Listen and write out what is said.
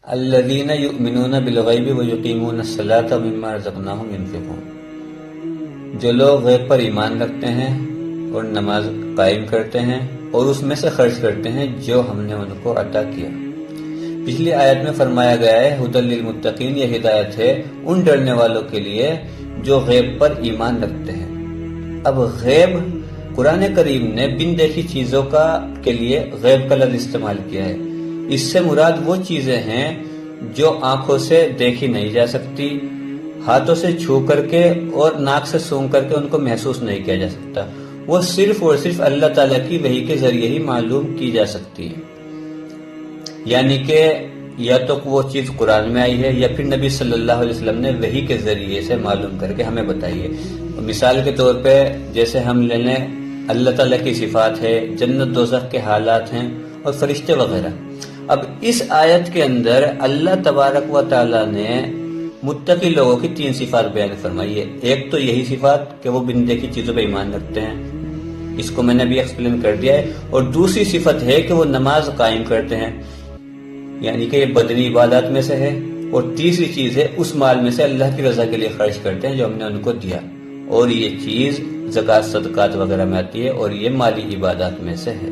الذین یؤمنون بالغیب ویقیمون الصلاۃ ومما رزقناہم ینفقون، جو لوگ غیب پر ایمان رکھتے ہیں اور نماز قائم کرتے ہیں اور اس میں سے خرچ کرتے ہیں جو ہم نے ان کو عطا کیا۔ پچھلی آیت میں فرمایا گیا ہے ھدی للمتقین، یہ ہدایت ہے ان ڈرنے والوں کے لیے جو غیب پر ایمان رکھتے ہیں۔ اب غیب، قرآن کریم نے بن دیکھی چیزوں کے لیے غیب کا لفظ استعمال کیا ہے۔ اس سے مراد وہ چیزیں ہیں جو آنکھوں سے دیکھی نہیں جا سکتی، ہاتھوں سے چھو کر کے اور ناک سے سونگھ کر کے ان کو محسوس نہیں کیا جا سکتا، وہ صرف اور صرف اللہ تعالیٰ کی وحی کے ذریعے ہی معلوم کی جا سکتی ہے۔ یعنی کہ یا تو وہ چیز قرآن میں آئی ہے یا پھر نبی صلی اللہ علیہ وسلم نے وحی کے ذریعے سے معلوم کر کے ہمیں بتائی ہے۔ مثال کے طور پہ جیسے ہم لے لیں اللہ تعالیٰ کی صفات ہے، جنت دوزخ کے حالات ہیں اور فرشتے وغیرہ۔ اب اس آیت کے اندر اللہ تبارک و تعالیٰ نے متقی لوگوں کی 3 صفات بیان فرمائی ہے۔ ایک تو یہی صفات کہ وہ بن دیکھی چیزوں پہ ایمان رکھتے ہیں، اس کو میں نے بھی ایکسپلین کر دیا ہے، اور دوسری صفت ہے کہ وہ نماز قائم کرتے ہیں، یعنی کہ یہ بدنی عبادات میں سے ہے، اور تیسری چیز ہے اس مال میں سے اللہ کی رضا کے لیے خرچ کرتے ہیں جو ہم نے ان کو دیا، اور یہ چیز زکوٰۃ صدقات وغیرہ میں آتی ہے اور یہ مالی عبادات میں سے ہے۔